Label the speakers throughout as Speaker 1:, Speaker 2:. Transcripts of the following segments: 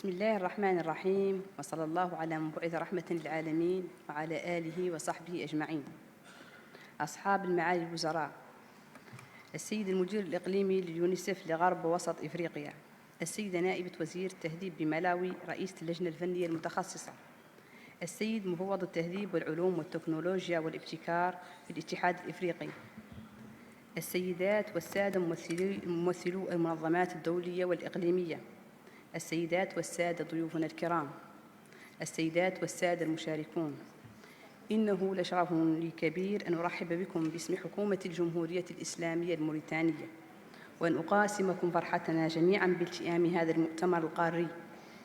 Speaker 1: بسم الله الرحمن الرحيم، وصلى الله على مبعوث رحمة للعالمين وعلى آله وصحبه أجمعين. أصحاب المعالي الوزراء، السيد المدير الإقليمي لليونيسف لغرب ووسط إفريقيا، السيدة نائبة وزير التهذيب بملاوي رئيسة اللجنة الفنية المتخصصة، السيد مفوض التهذيب والعلوم والتكنولوجيا والابتكار في الاتحاد الإفريقي، السيدات والسادة ممثلو المنظمات الدولية والإقليمية، السيدات والسادة ضيوفنا الكرام، السيدات والسادة المشاركون، إنه لشرف لي كبير أن أرحب بكم باسم حكومة الجمهورية الإسلامية الموريتانية، وأن أقاسمكم فرحتنا جميعاً بالتئام هذا المؤتمر القاري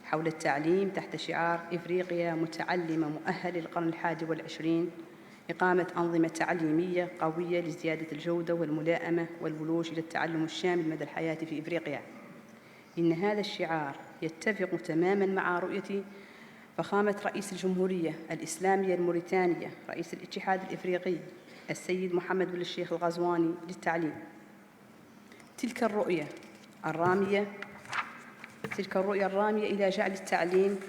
Speaker 1: حول التعليم تحت شعار إفريقيا متعلمة مؤهلة للقرن ال21، إقامة أنظمة تعليمية قوية لزيادة الجودة والملائمة والولوج إلى التعلم الشامل مدى الحياة في إفريقيا. إن هذا الشعار يتفق تماماً مع رؤية فخامة رئيس الجمهورية الإسلامية الموريتانية رئيس الاتحاد الإفريقي السيد محمد بن الشيخ الغزواني للتعليم. تلك الرؤية الرامية إلى جعل التعليم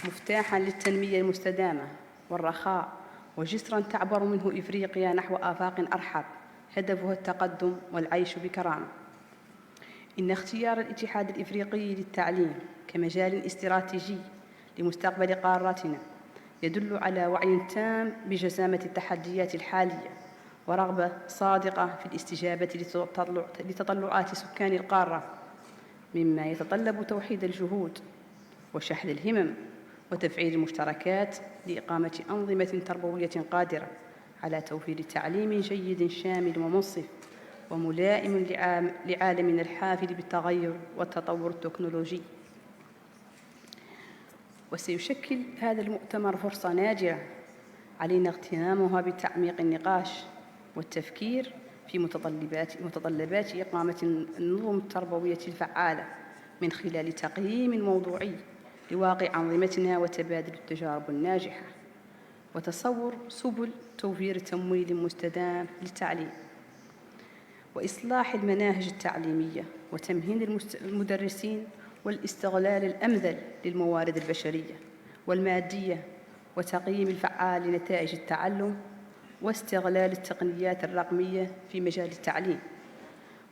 Speaker 1: مفتاحاً للتنمية المستدامة والرخاء وجسراً تعبر منه إفريقيا نحو آفاق أرحب هدفها التقدم والعيش بكرامة. إن اختيار الاتحاد الإفريقي للتعليم كمجال استراتيجي لمستقبل قارتنا يدل على وعي تام بجسامة التحديات الحالية ورغبة صادقة في الاستجابة لتطلعات سكان القارة، مما يتطلب توحيد الجهود وشحذ الهمم وتفعيل المشتركات لإقامة أنظمة تربوية قادرة على توفير تعليم جيد شامل ومنصف وملائم لعالمنا الحافل بالتغير والتطور التكنولوجي. وسيشكل هذا المؤتمر فرصة ناجعة علينا اغتنامها بتعميق النقاش والتفكير في متطلبات إقامة النظم التربوية الفعالة من خلال تقييم موضوعي لواقع أنظمتنا وتبادل التجارب الناجحة وتصور سبل توفير تمويل مستدام للتعليم وإصلاح المناهج التعليمية وتمهين المدرسين والاستغلال الأمثل للموارد البشرية والمادية وتقييم الفعال لنتائج التعلم واستغلال التقنيات الرقمية في مجال التعليم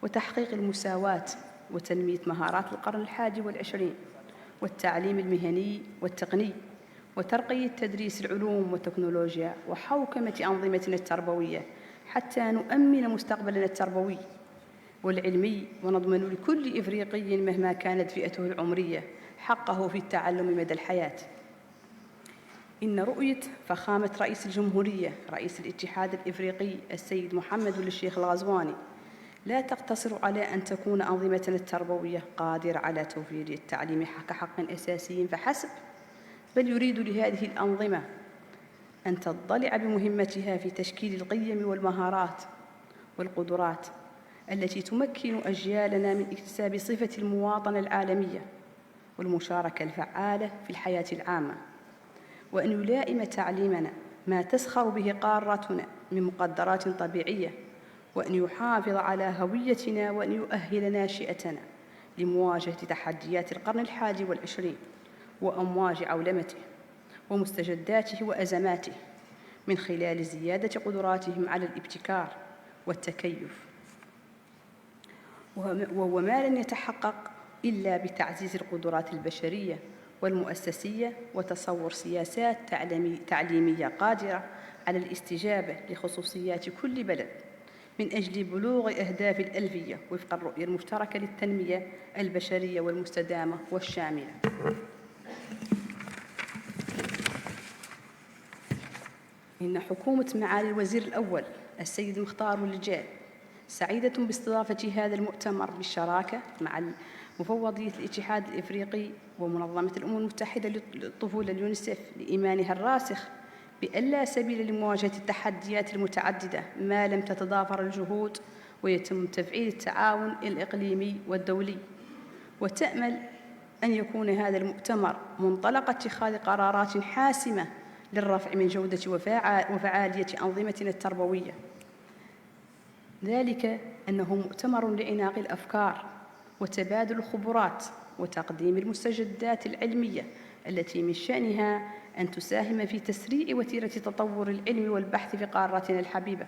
Speaker 1: وتحقيق المساواة وتنمية مهارات القرن ال21 والتعليم المهني والتقني وترقية تدريس العلوم والتكنولوجيا وحوكمة أنظمتنا التربوية حتى نؤمن مستقبلنا التربوي والعلمي ونضمن لكل إفريقي مهما كانت فئته العمرية حقه في التعلم مدى الحياة. إن رؤية فخامة رئيس الجمهورية رئيس الاتحاد الإفريقي السيد محمد بن الشيخ الغزواني لا تقتصر على أن تكون أنظمتنا التربوية قادرة على توفير التعليم كحق أساسي فحسب، بل يريد لهذه الأنظمة أن تضلع بمهمتها في تشكيل القيم والمهارات والقدرات التي تمكن أجيالنا من اكتساب صفة المواطنة العالمية والمشاركة الفعالة في الحياة العامة، وأن يلائم تعليمنا ما تسخر به قارتنا من مقدرات طبيعية، وأن يحافظ على هويتنا وأن يؤهل ناشئتنا لمواجهة تحديات القرن ال21 وأمواج عولمته ومستجداته وأزماته من خلال زيادة قدراتهم على الابتكار والتكيف، وهو ما لن يتحقق إلا بتعزيز القدرات البشرية والمؤسسية وتصور سياسات تعليمية قادرة على الاستجابة لخصوصيات كل بلد من أجل بلوغ أهداف الألفية وفق الرؤية المشتركة للتنمية البشرية والمستدامة والشاملة. إن حكومة معالي الوزير الأول السيد مختار والجال سعيدة باستضافة هذا المؤتمر بالشراكة مع مفوضية الاتحاد الإفريقي ومنظمة الأمم المتحدة للطفولة اليونيسف لإيمانها الراسخ بأن لا سبيل لمواجهة التحديات المتعددة ما لم تتضافر الجهود ويتم تفعيل التعاون الإقليمي والدولي، وتأمل أن يكون هذا المؤتمر منطلق اتخاذ قرارات حاسمة للرفع من جودة وفعالية أنظمتنا التربوية. ذلك أنه مؤتمر لإناق الأفكار وتبادل الخبرات وتقديم المستجدات العلمية التي من شأنها أن تساهم في تسريع وتيرة تطور العلم والبحث في قارتنا الحبيبة.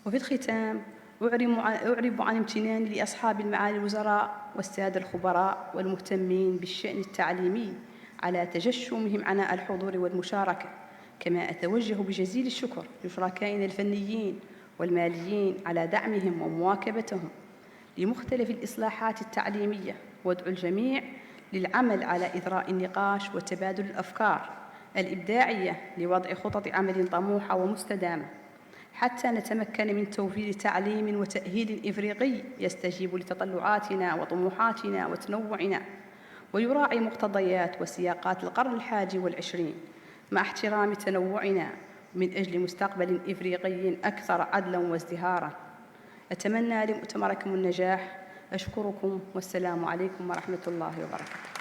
Speaker 1: وفي الختام أعرب عن امتناني لأصحاب المعالي الوزراء والسادة الخبراء والمهتمين بالشأن التعليمي على تجشمهم عناء الحضور والمشاركة، كما أتوجه بجزيل الشكر لشركائنا الفنيين والماليين على دعمهم ومواكبتهم لمختلف الإصلاحات التعليمية، وادعو الجميع للعمل على إثراء النقاش وتبادل الأفكار الإبداعية لوضع خطط عمل طموحة ومستدامة حتى نتمكن من توفير تعليم وتأهيل إفريقي يستجيب لتطلعاتنا وطموحاتنا وتنوعنا ويراعي مقتضيات وسياقات القرن ال21 مع احترام تنوعنا من أجل مستقبل إفريقي أكثر عدلاً وازدهاراً. أتمنى لمؤتمركم النجاح. أشكركم والسلام عليكم ورحمة الله وبركاته.